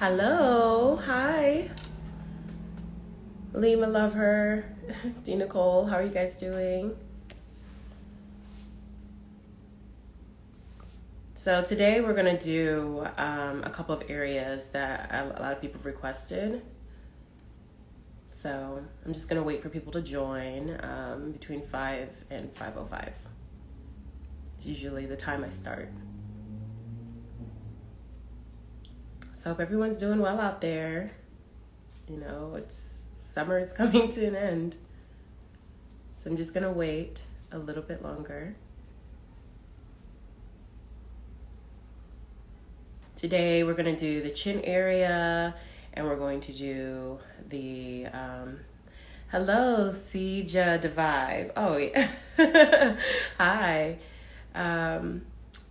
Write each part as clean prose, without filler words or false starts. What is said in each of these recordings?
Hello, hi. Lima, love her. D. Nicole, how are you guys doing? So today we're gonna do a couple of areas that a lot of people requested. So I'm just gonna wait for people to join between 5 and 5:05. It's usually the time I start. So hope everyone's doing well out there. You know, summer is coming to an end. So I'm just gonna wait a little bit longer. Today we're gonna do the chin area, and we're going to do the, hello, Sija Devive. Oh, yeah. Hi.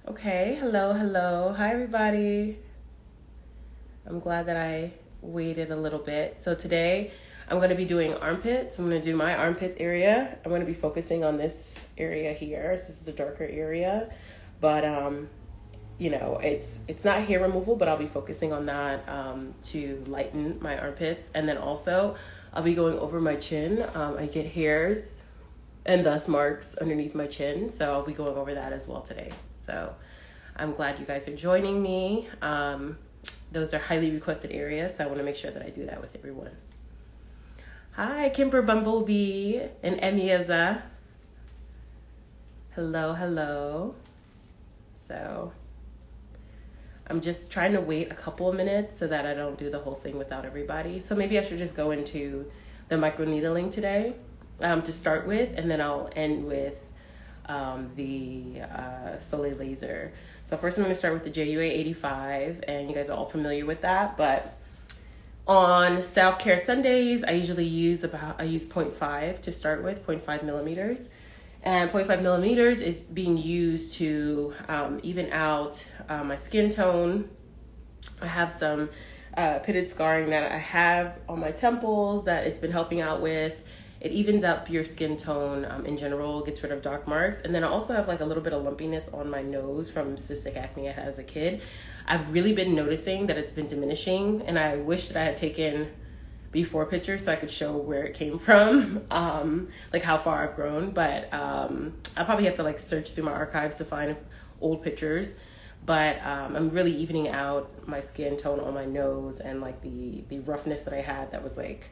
Okay, hello. Hi, everybody. I'm glad that I waited a little bit. So today I'm going to be doing armpits. I'm going to do my armpits area. I'm going to be focusing on this area here. This is the darker area, but you know, it's not hair removal, but I'll be focusing on that to lighten my armpits. And then also I'll be going over my chin. I get hairs and thus marks underneath my chin, so I'll be going over that as well today. So I'm glad you guys are joining me. Those are highly requested areas, so I want to make sure that I do that with everyone. Hi, Kimber Bumblebee and Emiaza. Hello. So I'm just trying to wait a couple of minutes so that I don't do the whole thing without everybody. So maybe I should just go into the microneedling today to start with, and then I'll end with the Soleil laser. So first I'm going to start with the JUA 85, and you guys are all familiar with that. But on self-care Sundays, I usually use 0.5 to start with, 0.5 millimeters. And 0.5 millimeters is being used to even out my skin tone. I have some pitted scarring that I have on my temples that it's been helping out with. It evens up your skin tone in general, gets rid of dark marks. And then I also have like a little bit of lumpiness on my nose from cystic acne I had as a kid. I've really been noticing that it's been diminishing, and I wish that I had taken before pictures so I could show where it came from, like how far I've grown. But I probably have to like search through my archives to find old pictures. But I'm really evening out my skin tone on my nose, and like the roughness that I had that was like,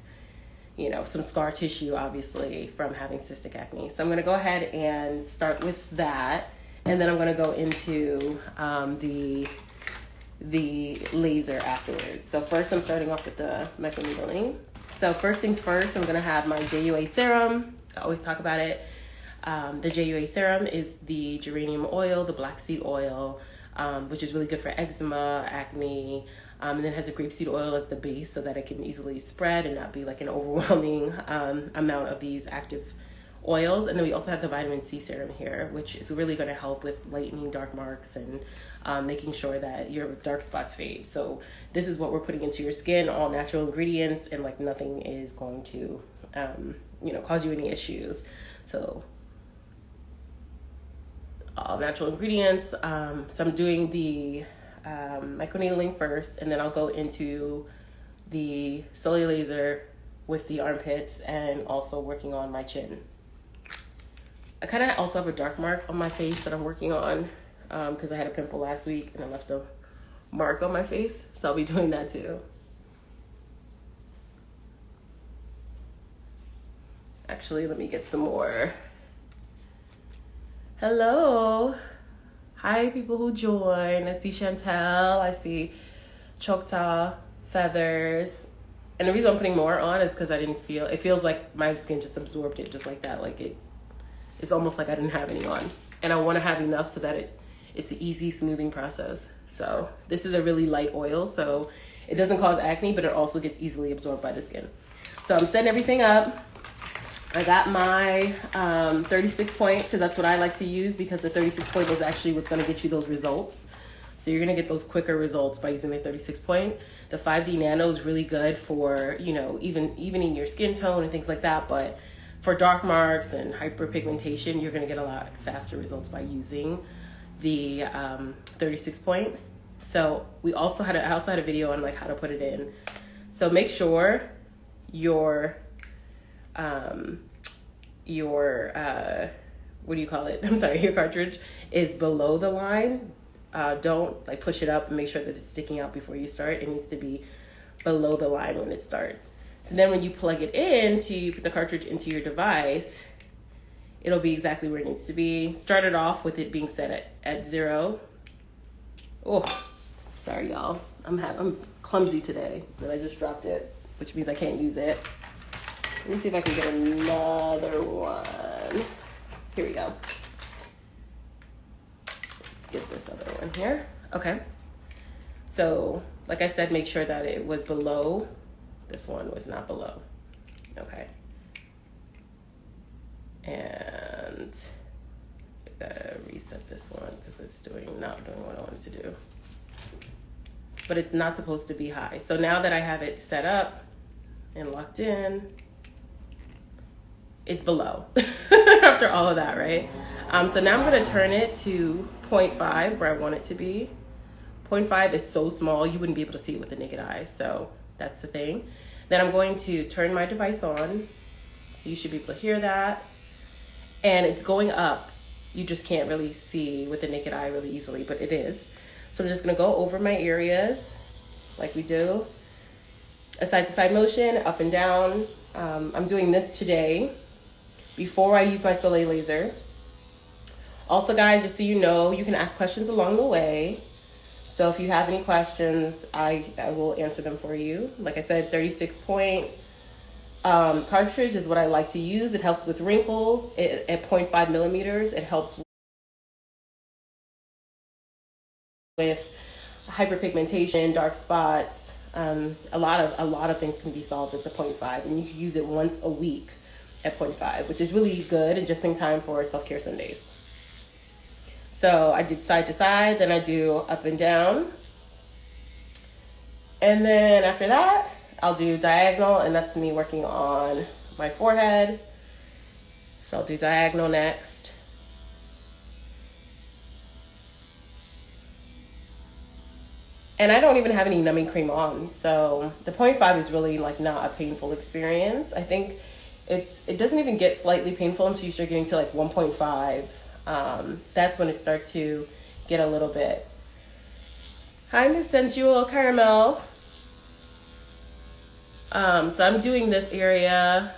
you know, some scar tissue, obviously, from having cystic acne. So I'm going to go ahead and start with that. And then I'm going to go into the laser afterwards. So first I'm starting off with the microneedling. So first things first, I'm going to have my JUA serum. I always talk about it. The JUA serum is the geranium oil, the black seed oil, which is really good for eczema, acne, and then has a grapeseed oil as the base so that it can easily spread and not be like an overwhelming amount of these active oils. And then we also have the vitamin C serum here, which is really going to help with lightening dark marks and making sure that your dark spots fade. So this is what we're putting into your skin, all natural ingredients, and like nothing is going to you know, cause you any issues. So all natural ingredients. So I'm doing the microneedling first, and then I'll go into the Soleil laser with the armpits and also working on my chin. I kind of also have a dark mark on my face that I'm working on because I had a pimple last week and I left a mark on my face, so I'll be doing that too. Actually, let me get some more. Hello. Hi, people who join. I see Chantel. I see Chokta, Feathers. And the reason I'm putting more on is because it feels like my skin just absorbed it just like that. Like it's almost like I didn't have any on. And I want to have enough so that it's an easy smoothing process. So this is a really light oil, so it doesn't cause acne, but it also gets easily absorbed by the skin. So I'm setting everything up. I got my 36 point because that's what I like to use, because the 36 point is actually what's going to get you those results. So you're going to get those quicker results by using the 36 point. The 5D Nano is really good for, you know, evening your skin tone and things like that. But for dark marks and hyperpigmentation, you're going to get a lot faster results by using the 36 point. So I also had a video on like how to put it in. So make sure your what do you call it? I'm sorry, your cartridge is below the line. Don't like push it up and make sure that it's sticking out before you start. It needs to be below the line when it starts. So then when you plug it in to put the cartridge into your device, it'll be exactly where it needs to be. Start it off with it being set at 0. Oh, sorry y'all. I'm clumsy today, but I just dropped it, which means I can't use it. Let me see if I can get another one. Here we go. Let's get this other one here. Okay. So, like I said, make sure that it was below. This one was not below. Okay. And reset this one because it's not doing what I wanted to do. But it's not supposed to be high. So now that I have it set up and locked in, it's below after all of that, right? So now I'm gonna turn it to 0.5 where I want it to be. 0.5 is so small, you wouldn't be able to see it with the naked eye. So that's the thing. Then I'm going to turn my device on. So you should be able to hear that. And it's going up. You just can't really see with the naked eye really easily, but it is. So I'm just gonna go over my areas like we do. A side to side motion, up and down. I'm doing this today before I use my Soleil laser. Also guys, just so you know, you can ask questions along the way. So if you have any questions, I will answer them for you. Like I said, 36 point cartridge is what I like to use. It helps with wrinkles. At 0.5 millimeters, it helps with hyperpigmentation, dark spots. A lot of things can be solved with the 0.5, and you can use it once a week at 0.5, which is really good and just in time for self-care Sundays. So I did side to side, then I do up and down. And then after that, I'll do diagonal, and that's me working on my forehead. So I'll do diagonal next. And I don't even have any numbing cream on. So the 0.5 is really like not a painful experience. I think it doesn't even get slightly painful until you start getting to like 1.5. That's when it starts to get a little bit. Hi, Miss Sensual Caramel. So I'm doing this area.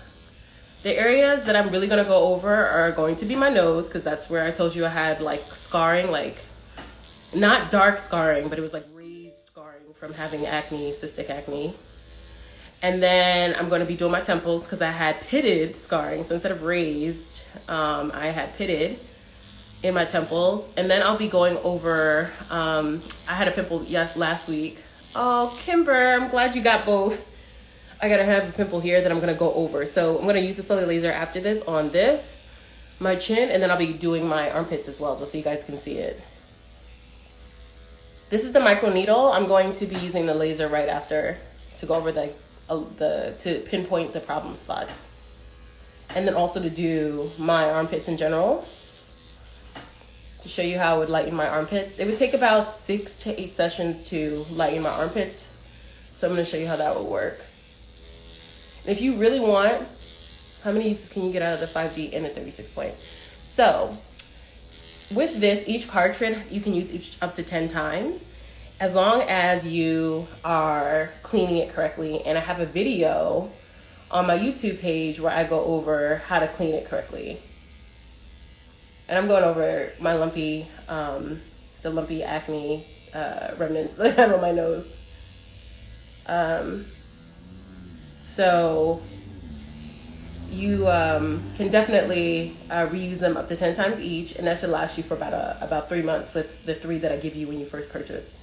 The areas that I'm really gonna go over are going to be my nose, because that's where I told you I had like scarring, like not dark scarring, but it was like raised scarring from having acne, cystic acne. And then I'm going to be doing my temples because I had pitted scarring. So instead of raised, I had pitted in my temples. And then I'll be going over, I had a pimple last week. Oh, Kimber, I'm glad you got both. I gotta have a pimple here that I'm gonna go over. So I'm gonna use the Soleil laser after this on this, my chin, and then I'll be doing my armpits as well, just so you guys can see it. This is the microneedle. I'm going to be using the laser right after to go over to pinpoint the problem spots. And then also to do my armpits in general. To show you how I would lighten my armpits. It would take about 6 to 8 sessions to lighten my armpits. So I'm gonna show you how that would work. If you really want, how many uses can you get out of the 5D and the 36 point? So with this, each cartridge, you can use up to 10 times, as long as you are cleaning it correctly. And I have a video on my YouTube page where I go over how to clean it correctly. And I'm going over my lumpy, the lumpy acne remnants that I have on my nose. So you can definitely reuse them up to 10 times each, and that should last you for about 3 months with the 3 that I give you when you first purchase.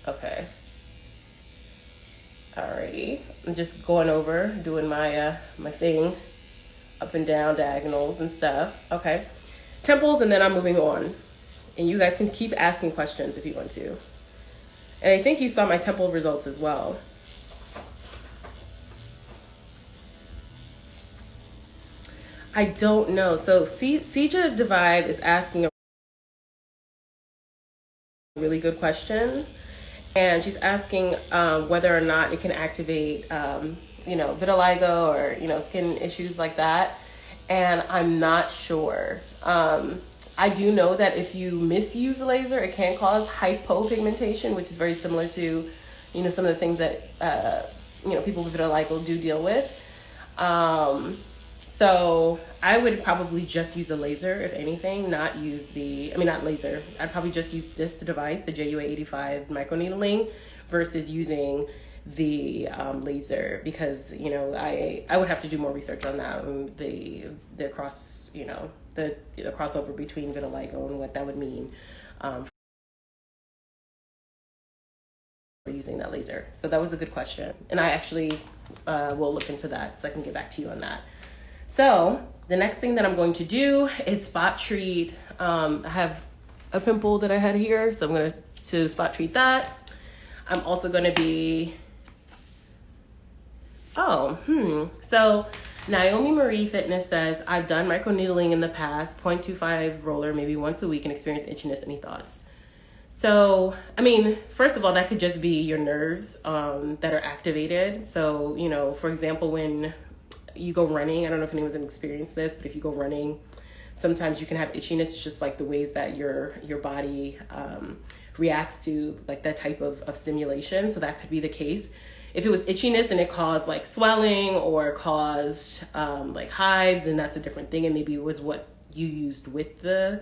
Okay. Alrighty. I'm just going over, doing my my thing, up and down, diagonals and stuff. Okay. Temples, and then I'm moving on. And you guys can keep asking questions if you want to. And I think you saw my temple results as well. I don't know. So Sija Divide is asking Really good question. And she's asking whether or not it can activate, vitiligo or, skin issues like that. And I'm not sure. I do know that if you misuse laser, it can cause hypopigmentation, which is very similar to, some of the things that, people with vitiligo do deal with. So I would probably just use a laser, if anything, not laser. I'd probably just use this device, the JUA85 microneedling, versus using the laser, because, I would have to do more research on that, and the cross, the crossover between vitiligo and what that would mean for using that laser. So that was a good question. And I actually will look into that so I can get back to you on that. So the next thing that I'm going to do is spot treat. I have a pimple that I had here, so I'm going to spot treat that. I'm also going to be, so Naomi Marie Fitness says, I've done microneedling in the past, 0.25 roller, maybe once a week, and experienced itchiness. Any thoughts? So, first of all, that could just be your nerves that are activated. So, for example, when you go running, I don't know if anyone's experienced this, but if you go running, sometimes you can have itchiness. It's just like the ways that your body reacts to like that type of stimulation. So that could be the case. If it was itchiness and it caused like swelling or caused like hives, then that's a different thing. And maybe it was what you used with the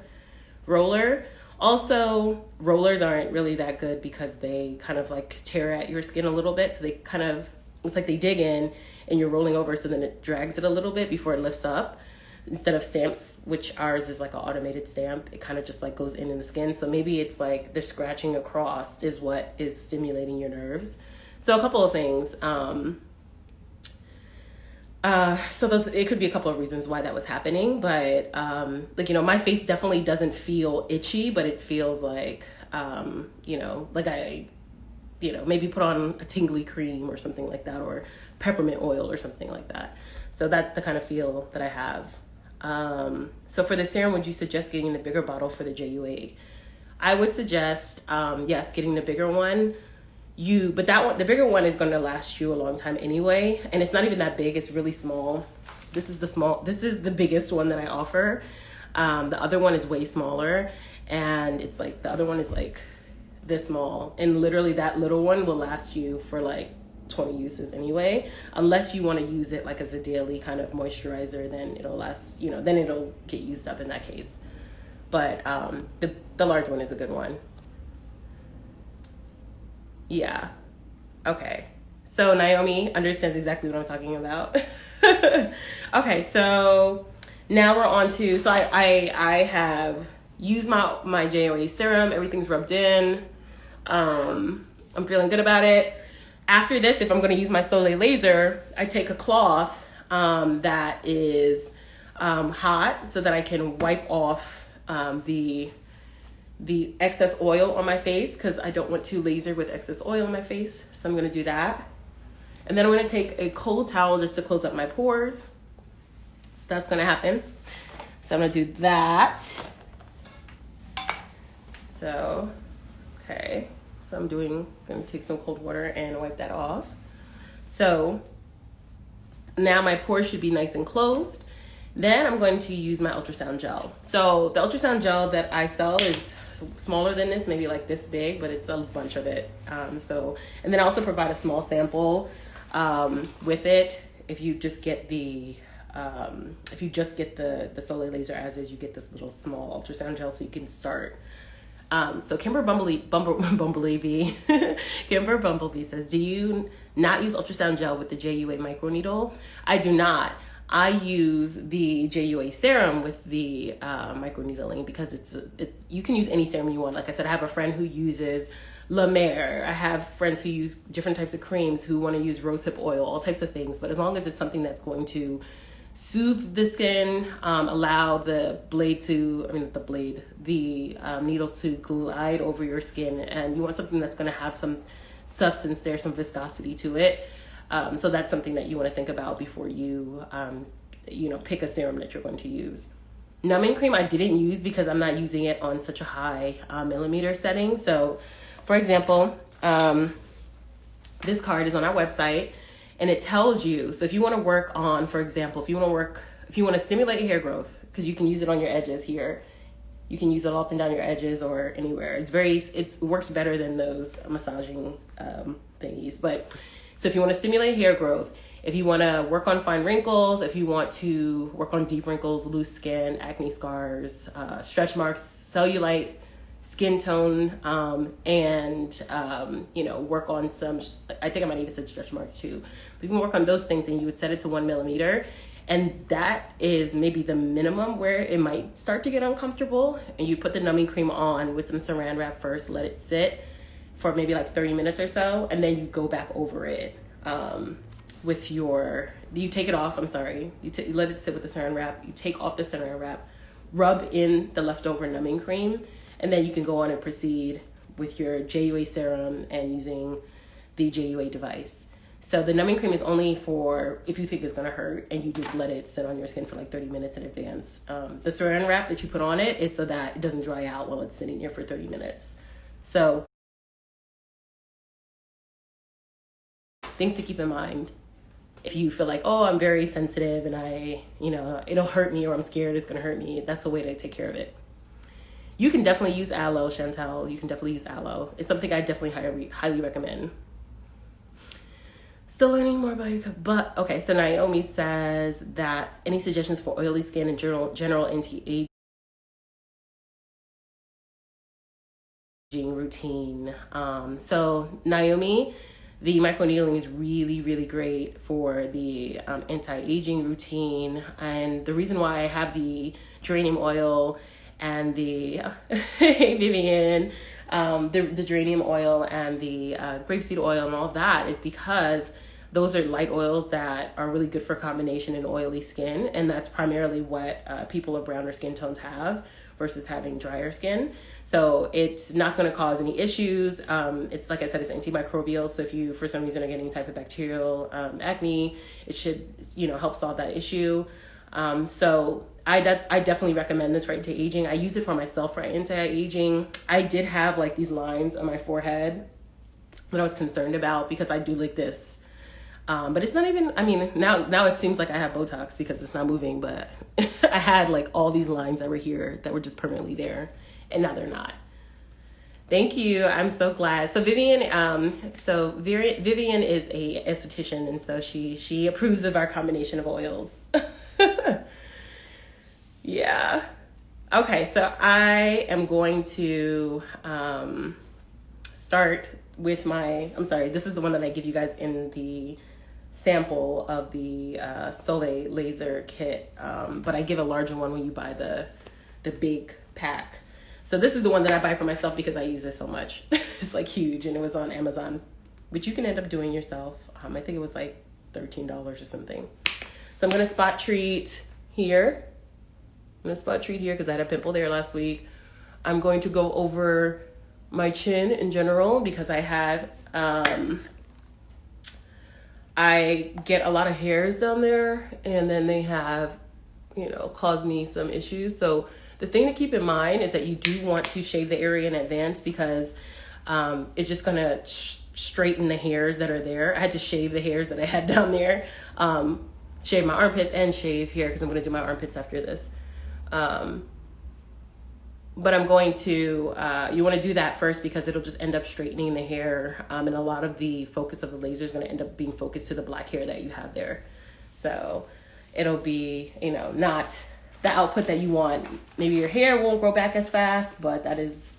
roller. Also, rollers aren't really that good because they kind of like tear at your skin a little bit. So they kind of, it's like they dig in and you're rolling over, so then it drags it a little bit before it lifts up. Instead of stamps, which ours is like an automated stamp, it kind of just like goes in the skin. So maybe it's like the scratching across is what is stimulating your nerves. So a couple of things. It could be a couple of reasons why that was happening, but my face definitely doesn't feel itchy, but it feels like, like I, maybe put on a tingly cream or something like that, or peppermint oil or something like that. So that's the kind of feel that I have. So for the serum, would you suggest getting the bigger bottle for the JU8? I would suggest, yes, getting the bigger one. But the bigger one is going to last you a long time anyway. And it's not even that big. It's really small. This is the biggest one that I offer. The other one is way smaller, and it's like, the other one is like this small. And literally that little one will last you for like 20 uses anyway, unless you want to use it like as a daily kind of moisturizer, then it'll last, then it'll get used up in that case. But the large one is a good one. Yeah. Okay. So Naomi understands exactly what I'm talking about. Okay, so now we're on to, so I have used my JOA serum. Everything's rubbed in. I'm feeling good about it. After this, if I'm going to use my Soleil laser, I take a cloth that is hot so that I can wipe off the excess oil on my face, because I don't want to laser with excess oil on my face. So I'm going to do that. And then I'm going to take a cold towel just to close up my pores. So that's going to happen. So I'm going to do that. So, okay. So I'm going to take some cold water and wipe that off. So now my pores should be nice and closed. Then I'm going to use my ultrasound gel. So the ultrasound gel that I sell is smaller than this, maybe like this big, but it's a bunch of it. And then I also provide a small sample with it. If you just get the Soleil laser as is, you get this little small ultrasound gel so you can start. So Kimber Bumblebee Kimber Bumblebee says, do you not use ultrasound gel with the JUA microneedle? I do not. I use the JUA serum with the microneedling because you can use any serum you want. Like I said, I have a friend who uses La Mer. I have friends who use different types of creams, who want to use rosehip oil, all types of things. But as long as it's something that's going to soothe the skin, allow the needles to glide over your skin, and you want something that's going to have some substance there, some viscosity to it. So that's something that you want to think about before you, pick a serum that you're going to use. numbing cream I didn't use because I'm not using it on such a high millimeter setting. So for example, this card is on our website and it tells you, so if you want to work on, for example, if you want to stimulate hair growth, because you can use it on your edges here, you can use it all up and down your edges or anywhere. It works better than those massaging thingies. But so if you want to stimulate hair growth, if you want to work on fine wrinkles, if you want to work on deep wrinkles, loose skin, acne scars, stretch marks, cellulite, skin tone, and work on some, I think I might even said stretch marks too. But you can work on those things and you would set it to 1 millimeter. And that is maybe the minimum where it might start to get uncomfortable. And you put the numbing cream on with some saran wrap first, let it sit for maybe like 30 minutes or so. And then you go back over it you take it off, you let it sit with the saran wrap, you take off the saran wrap, rub in the leftover numbing cream, and then you can go on and proceed with your JUA serum and using the JUA device. So the numbing cream is only for if you think it's gonna hurt and you just let it sit on your skin for like 30 minutes in advance. The saran wrap that you put on it is so that it doesn't dry out while it's sitting here for 30 minutes. So things to keep in mind. If you feel like, oh, I'm very sensitive and it'll hurt me, or I'm scared it's gonna hurt me, that's a way to take care of it. You can definitely use aloe, Chantel. You can definitely use aloe. It's something I definitely highly recommend. Still learning more about your cup, but okay. So Naomi says that any suggestions for oily skin and general anti-aging routine. So Naomi, the microneedling is really, really great for the anti-aging routine. And the reason why I have the geranium oil and the hey Vivian, the geranium oil and the grapeseed oil and all that is because those are light oils that are really good for combination in oily skin. And that's primarily what people of browner skin tones have versus having drier skin. So it's not going to cause any issues. It's like I said, it's antimicrobial. So if you, for some reason, are getting any type of bacterial acne, it should, help solve that issue. So I definitely recommend this for anti-aging. I use it for myself for anti-aging. I did have like these lines on my forehead that I was concerned about because I do like this. But it's not even, now it seems like I have Botox because it's not moving, but I had like all these lines that were here that were just permanently there, and now they're not. Thank you. I'm so glad. So Vivian is a esthetician, and so she approves of our combination of oils. Yeah. Okay, so I am going to start with this is the one that I give you guys in the sample of the Soleil laser kit, but I give a larger one when you buy the big pack. So this is the one that I buy for myself because I use it so much. It's like huge, and it was on Amazon, which you can end up doing yourself. I think it was like $13 or something. So I'm gonna spot treat here. Because I had a pimple there last week. I'm going to go over my chin in general because I have I get a lot of hairs down there, and then they have caused me some issues. So the thing to keep in mind is that you do want to shave the area in advance because it's just gonna straighten the hairs that are there. I had to shave the hairs that I had down there, shave my armpits and shave here because I'm gonna do my armpits after this. But I'm going to, you want to do that first because it'll just end up straightening the hair. And a lot of the focus of the laser is going to end up being focused to the black hair that you have there. So it'll be, not the output that you want. Maybe your hair won't grow back as fast, but that is,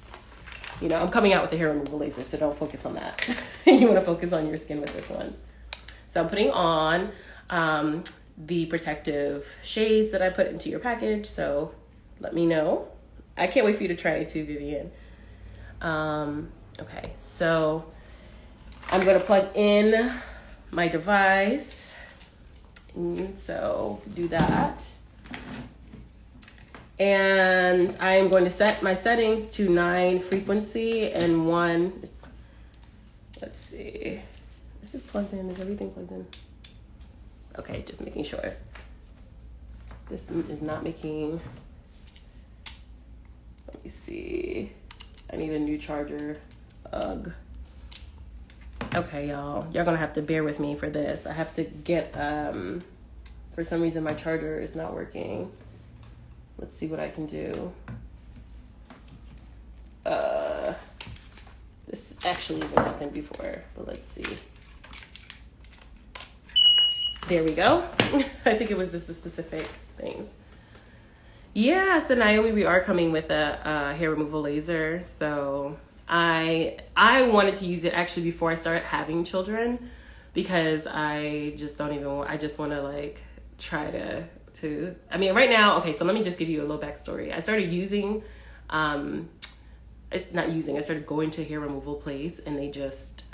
I'm coming out with the hair removal laser, so don't focus on that. You want to focus on your skin with this one. So I'm putting on the protective shades that I put into your package. So let me know. I can't wait for you to try it too, Vivian. Okay, so I'm gonna plug in my device. So do that. And I am going to set my settings to 9 frequency and 1, let's see. Is this plugged in? Is everything plugged in? Okay, just making sure. This is not making Let me see. I need a new charger. Ugh. Okay, y'all. Y'all gonna have to bear with me for this. I have to get, for some reason my charger is not working. Let's see what I can do. This actually hasn't happened before, but let's see. There we go. I think it was just the specific things. Yeah, so Naomi, we are coming with a hair removal laser. So I wanted to use it actually before I started having children, because I just don't even want, I just want to like try to, I mean, right now, okay, so let me just give you a little backstory. I started using, I started going to a hair removal place, and they just,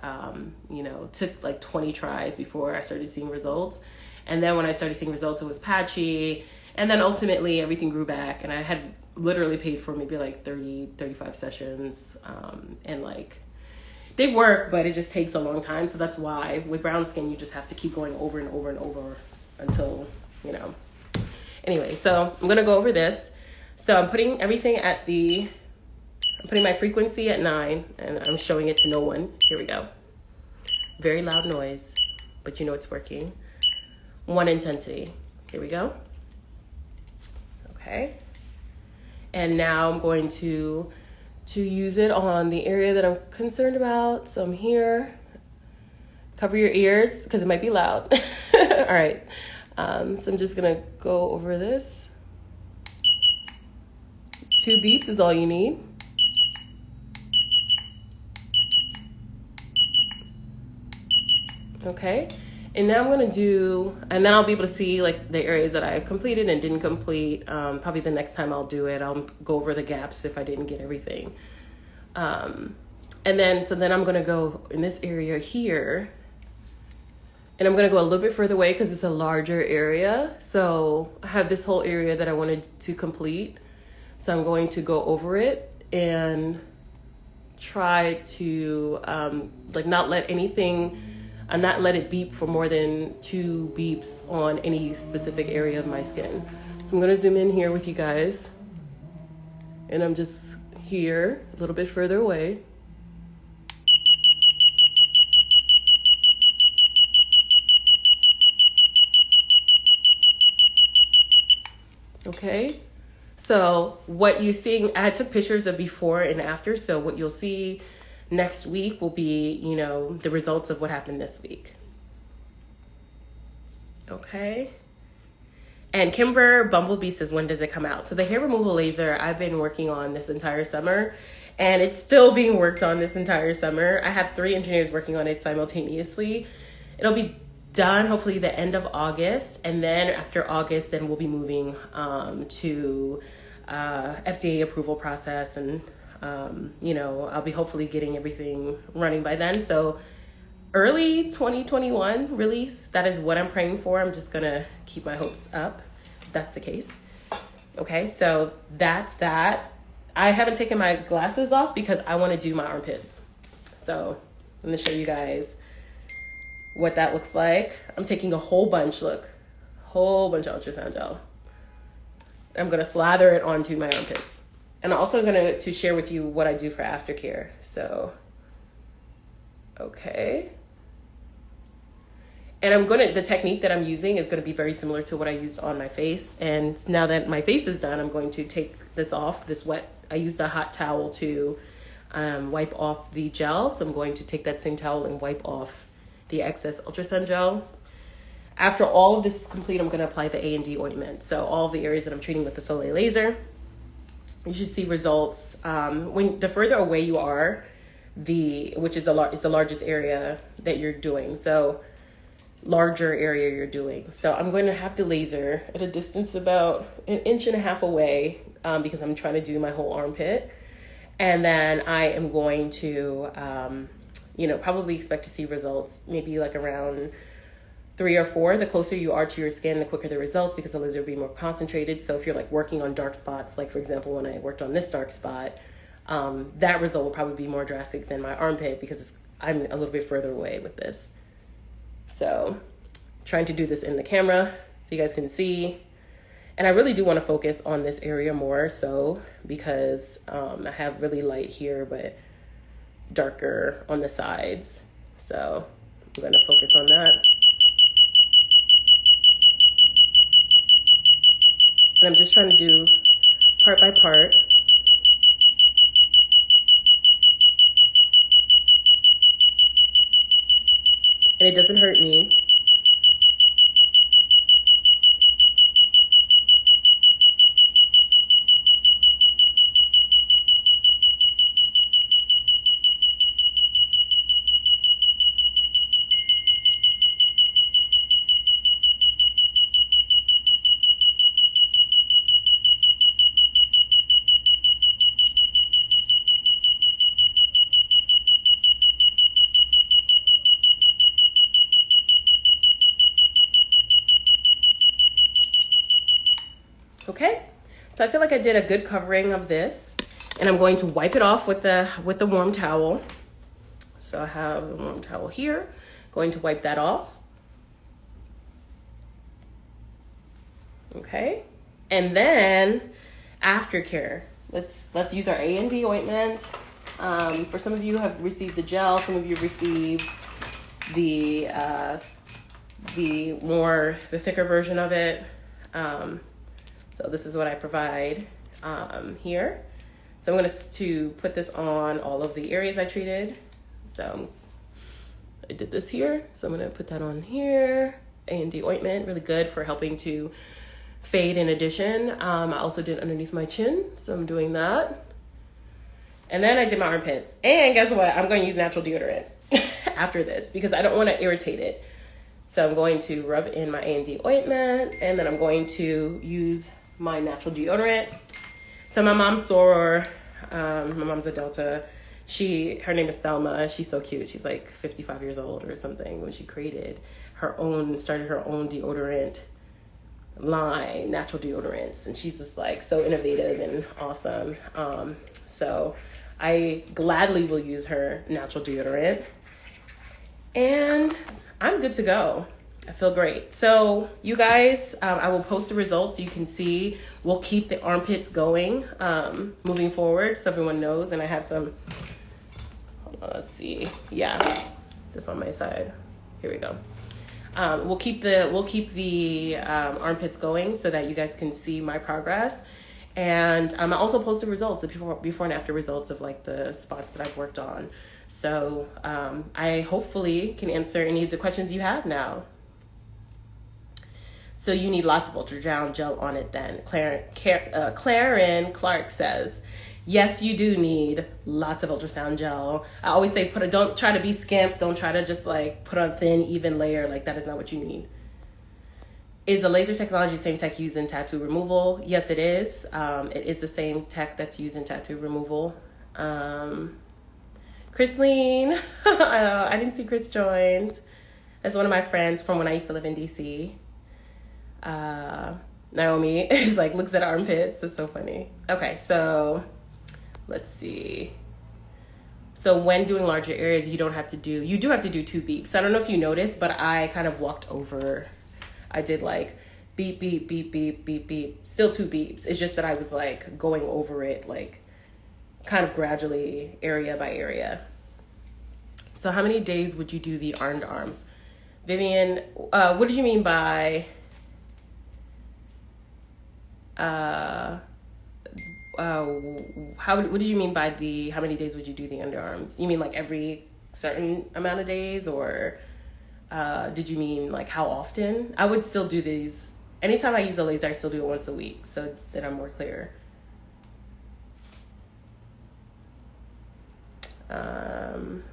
you know, took like 20 tries before I started seeing results. And then when I started seeing results, it was patchy. And then ultimately everything grew back, and I had literally paid for maybe like 35 sessions. And like, they work, but it just takes a long time. So that's why with brown skin, you just have to keep going over and over and over until, you know. Anyway, so I'm going to go over this. So I'm putting everything at I'm putting my frequency at 9, and I'm showing it to no one. Here we go. Very loud noise, but you know it's working. 1 intensity. Here we go. Okay. And now I'm going to use it on the area that I'm concerned about. So I'm here. Cover your ears because it might be loud. All right. So I'm just going to go over this. 2 beats is all you need. Okay. And now I'm going to do, and then I'll be able to see like the areas that I completed and didn't complete. Probably the next time I'll do it, I'll go over the gaps if I didn't get everything. And then, so then I'm going to go in this area here, and I'm going to go a little bit further away because it's a larger area. So I have this whole area that I wanted to complete. So I'm going to go over it and try to like not let it beep for more than 2 beeps on any specific area of my skin. So I'm going to zoom in here with you guys, and I'm just here a little bit further away. Okay, so what you're seeing, I took pictures of before and after, so what you'll see next week will be, you know, the results of what happened this week. Okay. And Kimber Bumblebee says, when does it come out? So the hair removal laser I've been working on this entire summer, and it's still being worked on this entire summer. I have 3 engineers working on it simultaneously. It'll be done hopefully the end of August, and then after August, then we'll be moving to FDA approval process, and you know, I'll be hopefully getting everything running by then. So early 2021 release, that is what I'm praying for. I'm just gonna keep my hopes up if that's the case. Okay, so that's that. I haven't taken my glasses off because I want to do my armpits. So I'm gonna show you guys what that looks like. I'm taking a whole bunch of ultrasound gel. I'm gonna slather it onto my armpits. And I'm also going to share with you what I do for Aftercare. So, okay. And the technique that I'm using is going to be very similar to what I used on my face. And now that my face is done, I'm going to take this off, I used a hot towel to wipe off the gel. So I'm going to take that same towel and wipe off the excess ultrasound gel. After all of this is complete, I'm going to apply the A&D ointment. So all the areas that I'm treating with the Soleil laser, you should see results when the further away you are, which is the largest area that you're doing. So larger area you're doing. So I'm going to have the laser at a distance about 1.5 inches away because I'm trying to do my whole armpit. And then I am going to, you know, probably expect to see results maybe like around 3 or 4. The closer you are to your skin, the quicker the results, because the laser will be more concentrated. So if you're like working on dark spots, like for example, when I worked on this dark spot, that result will probably be more drastic than my armpit because I'm a little bit further away with this. So trying to do this in the camera so you guys can see. And I really do want to focus on this area more so because I have really light here, but darker on the sides. So I'm going to focus on that. And I'm just trying to do part by part. And it doesn't hurt me. Okay, so I feel like I did a good covering of this, and I'm going to wipe it off with the warm towel. So I have the warm towel here, going to wipe that off. Okay, and then Aftercare. Let's use our A&D ointment. For some of you have received the gel, some of you received the thicker version of it. So this is what I provide here. So I'm going to put this on all of the areas I treated. So I did this here. So I'm going to put that on here. A&D ointment, really good for helping to fade in addition. I also did underneath my chin. So I'm doing that. And then I did my armpits. And guess what? I'm going to use natural deodorant after this because I don't want to irritate it. So I'm going to rub in my A&D ointment, and then I'm going to use my natural deodorant. So my mom's soror, my mom's a Delta. Her name is Thelma. She's so cute. She's like 55 years old or something when she started her own deodorant line, natural deodorants. And she's just like so innovative and awesome. So I gladly will use her natural deodorant. And I'm good to go. I feel great. So you guys, I will post the results so you can see. We'll keep the armpits going moving forward so everyone knows. And I have some, hold on, let's see. Yeah, this on my side. Here we go. We'll keep the armpits going so that you guys can see my progress. And I also post the results, the before and after results of like the spots that I've worked on. So I hopefully can answer any of the questions you have now. So you need lots of ultrasound gel on it then. Claren Clark says, yes, you do need lots of ultrasound gel. I always say don't try to be skimp. Don't try to just like put on a thin, even layer. Like that is not what you need. Is the laser technology the same tech used in tattoo removal? Yes, it is. It is the same tech that's used in tattoo removal. Chrisleen, I didn't see Chris joined. That's one of my friends from when I used to live in DC. Naomi is like, looks at armpits. It's so funny. Okay, so let's see. So when doing larger areas, you do have to do 2 beeps. So I don't know if you noticed, but I kind of walked over. I did like beep, beep, beep, beep, beep, beep. Still 2 beeps. It's just that I was like going over it like kind of gradually area by area. So how many days would you do the underarms? Vivian, what did you mean by what did you mean by how many days would you do the underarms? You mean like every certain amount of days, or did you mean like how often? I would still do these. Anytime I use a laser, I still do it once a week so that I'm more clear.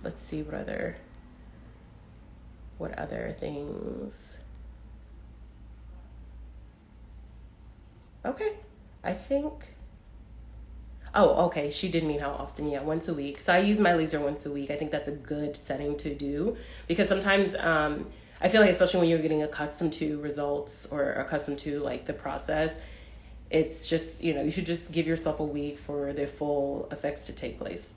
Let's see what other things. Okay, I think, oh, okay, she did mean how often. Yeah, once a week. So I use my laser once a week. I think that's a good setting to do because sometimes I feel like, especially when you're getting accustomed to results or accustomed to like the process, it's just, you should just give yourself a week for the full effects to take place.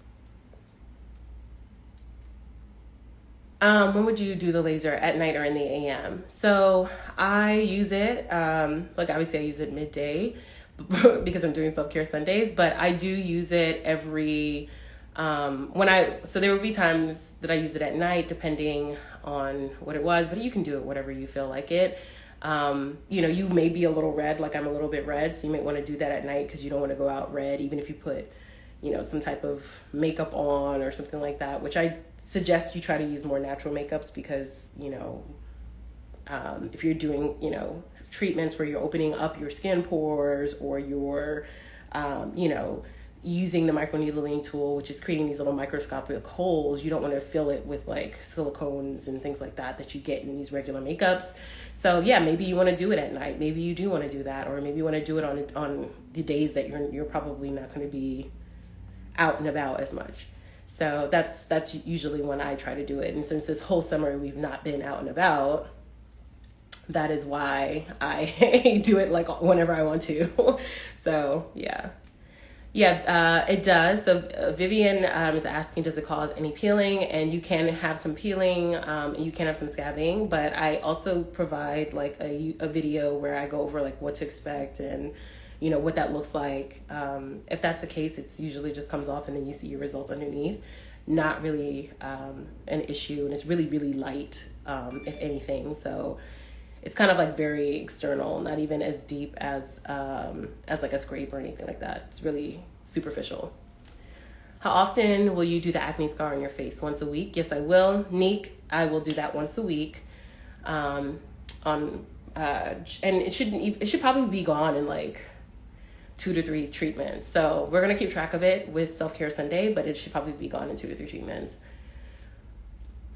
When would you do the laser, at night or in the AM? So I use it, like obviously I use it midday because I'm doing self-care Sundays, but I do use it every, so there would be times that I use it at night depending on what it was, but you can do it whatever you feel like it. You may be a little red, like I'm a little bit red, so you might want to do that at night because you don't want to go out red, even if you put some type of makeup on or something like that, which I suggest you try to use more natural makeups because, if you're doing, treatments where you're opening up your skin pores or you're, using the microneedling tool, which is creating these little microscopic holes, you don't want to fill it with like silicones and things like that you get in these regular makeups. So yeah, maybe you want to do it at night. Maybe you do want to do that, or maybe you want to do it on the days that you're probably not going to be out and about as much. So that's usually when I try to do it. And since this whole summer we've not been out and about, that is why I do it like whenever I want to. So yeah. It does. So Vivian is asking, does it cause any peeling? And you can have some peeling, and you can have some scabbing, but I also provide like a video where I go over like what to expect and what that looks like. If that's the case, it's usually just comes off and then you see your results underneath. Not really an issue, and it's really, really light, if anything. So it's kind of like very external, not even as deep as like a scrape or anything like that. It's really superficial. How often will you do the acne scar on your face? Once a week? Yes, I will. Neek, I will do that once a week. And it should probably be gone in like 2 to 3 treatments. So we're gonna keep track of it with Self-Care Sunday, but it should probably be gone in 2 to 3 treatments.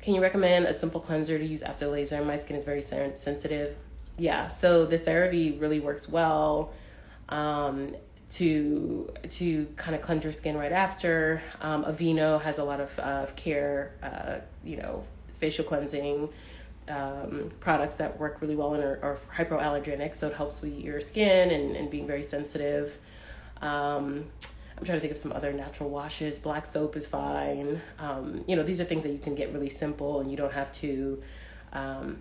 Can you recommend a simple cleanser to use after laser? My skin is very sensitive. Yeah, so the CeraVe really works well to kind of cleanse your skin right after. Aveeno has a lot of care, facial cleansing products that work really well and are hypoallergenic, so it helps with your skin and being very sensitive. I'm trying to think of some other natural washes. Black soap is fine. These are things that you can get really simple, and you don't have to,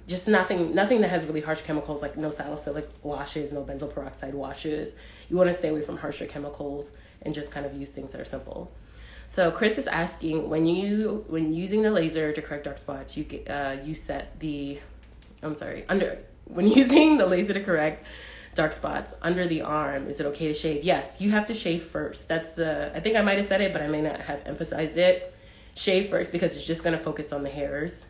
just nothing that has really harsh chemicals, like no salicylic washes, no benzoyl peroxide washes. You want to stay away from harsher chemicals and just kind of use things that are simple. So Chris is asking, when using the laser to correct dark spots, when using the laser to correct dark spots under the arm, is it okay to shave? Yes, you have to shave first. I think I might have said it, but I may not have emphasized it. Shave first because it's just going to focus on the hairs.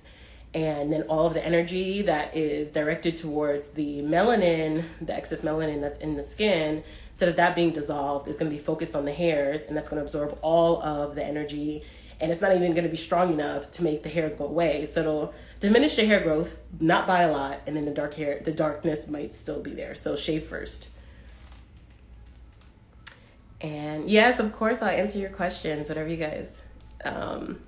And then all of the energy that is directed towards the melanin, the excess melanin that's in the skin, instead of that being dissolved, is going to be focused on the hairs, and that's going to absorb all of the energy. And it's not even going to be strong enough to make the hairs go away. So it'll diminish the hair growth, not by a lot, and then the darkness might still be there. So shave first. And yes, of course, I'll answer your questions, whatever you guys want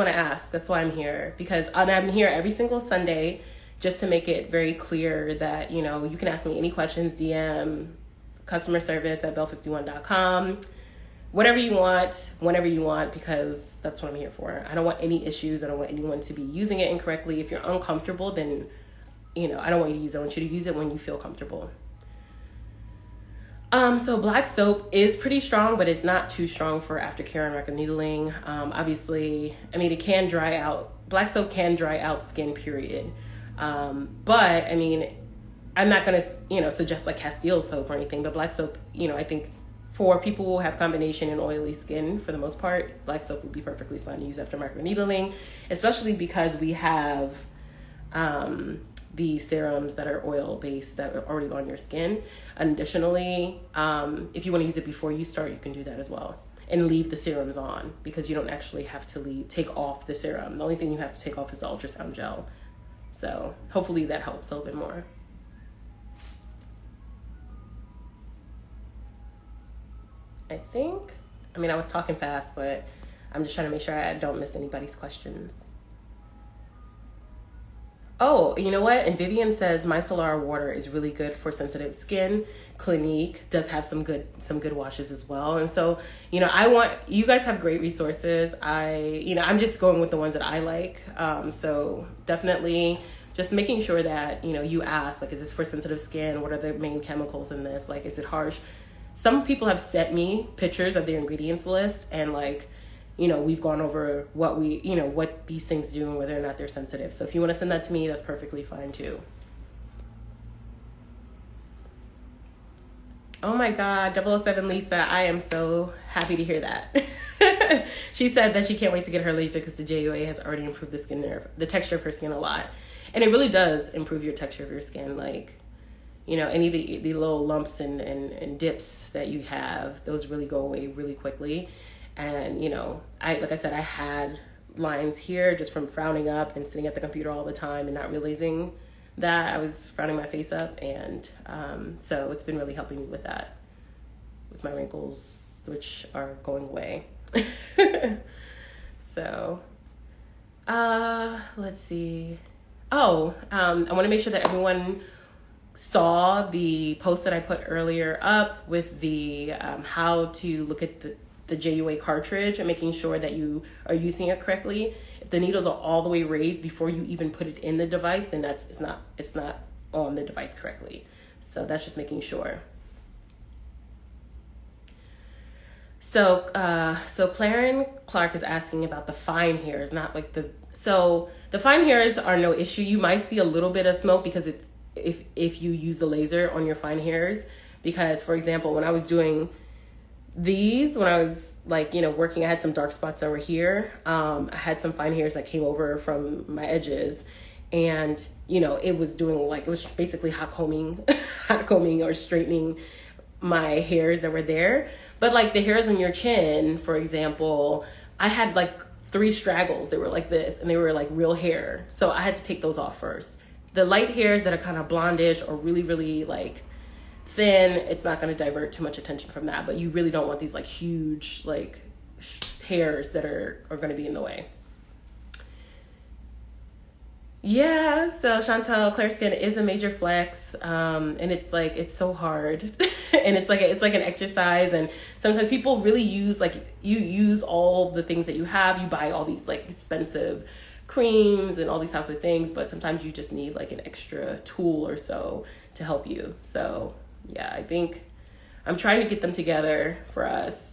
to ask. That's why I'm here, because I'm here every single Sunday just to make it very clear that, you can ask me any questions, DM, customer service at bell51.com. Whatever you want, whenever you want, because that's what I'm here for. I don't want any issues. I don't want anyone to be using it incorrectly. If you're uncomfortable, then, I don't want you to use it. I want you to use it when you feel comfortable. So black soap is pretty strong, but it's not too strong for aftercare and microneedling. Obviously, it can dry out. Black soap can dry out skin, period. But I'm not going to, suggest like Castile soap or anything, but black soap, I think for people who have combination and oily skin, for the most part, black soap would be perfectly fine to use after microneedling, especially because we have the serums that are oil-based that are already on your skin. Additionally, if you want to use it before you start, you can do that as well. And leave the serums on, because you don't actually have to take off the serum. The only thing you have to take off is the ultrasound gel. So hopefully that helps a little bit more. I was talking fast, but I'm just trying to make sure I don't miss anybody's questions. Oh, you know what? And Vivian says micellar water is really good for sensitive skin. Clinique does have some good washes as well. And so, I want you guys have great resources. I'm just going with the ones that I like. So definitely just making sure that, you ask, like, is this for sensitive skin? What are the main chemicals in this? Like, is it harsh? Some people have sent me pictures of their ingredients list, and like, we've gone over what what these things do and whether or not they're sensitive. So if you want to send that to me, that's perfectly fine too. Oh my God, 007 Lisa, I am so happy to hear that. She said that she can't wait to get her laser because the JUA has already improved the texture of her skin a lot. And it really does improve your texture of your skin. Like, any of the little lumps and dips that you have, those really go away really quickly. And, like I said, I had lines here just from frowning up and sitting at the computer all the time and not realizing that I was frowning my face up. And so it's been really helping me with that, with my wrinkles, which are going away. So, let's see. Oh, I want to make sure that everyone saw the post that I put earlier up with the how to look at the JUA cartridge and making sure that you are using it correctly. If the needles are all the way raised before you even put it in the device, then it's not on the device correctly. So that's just making sure. So Claren Clark is asking about the fine hairs, not like so the fine hairs are no issue. You might see a little bit of smoke because it's if you use the laser on your fine hairs, because for example, when I was doing these, when I was like, working, I had some dark spots over here. I had some fine hairs that came over from my edges, and it was basically hot combing or straightening my hairs that were there. But like the hairs on your chin, for example, I had like 3 straggles. They were like this, and they were like real hair. So I had to take those off first. The light hairs that are kind of blondish or really, really like thin, it's not going to divert too much attention from that. But you really don't want these like huge like hairs that are going to be in the way. Yeah, so Chantel, clear skin is a major flex, and it's so hard, and it's like an exercise, and sometimes people really use you use all the things that you have, you buy all these like expensive creams and all these type of things, but sometimes you just need like an extra tool or so to help you. So yeah, I think I'm trying to get them together for us.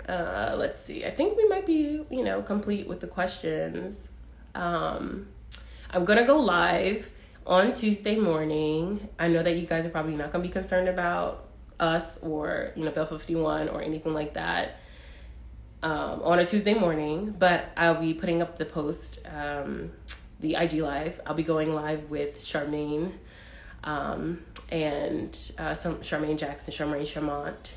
Let's see. I think we might be, complete with the questions. I'm going to go live on Tuesday morning. I know that you guys are probably not going to be concerned about us or, Bell 51 or anything like that on a Tuesday morning, but I'll be putting up the post, the IG live. I'll be going live with Charmaine and some Charmaine Jackson, Charmaine Chamont.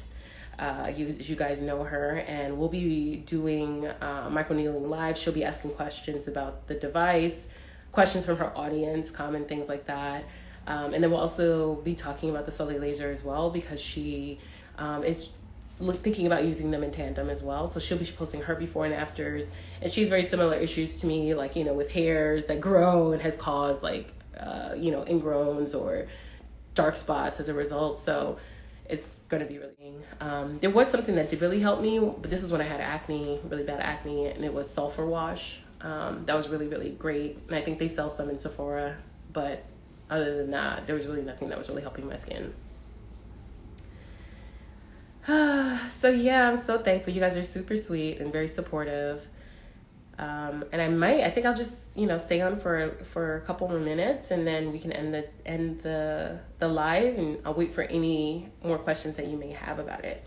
You guys know her, and we'll be doing Microneedling live. She'll be asking questions about the device, questions from her audience, common things like that. And then we'll also be talking about the Soleil laser as well, because she is thinking about using them in tandem as well. So she'll be posting her before and afters, and she's very similar issues to me, like, with hairs that grow and has caused like, ingrowns or dark spots as a result. So it's going to be really, there was something that did really help me, but this is when I had acne, really bad acne, and it was sulfur wash. That was really, really great. And I think they sell some in Sephora, but other than that, there was really nothing that was really helping my skin. So yeah, I'm so thankful. You guys are super sweet and very supportive. And I think I'll just, stay on for a couple more minutes, and then we can end the live, and I'll wait for any more questions that you may have about it.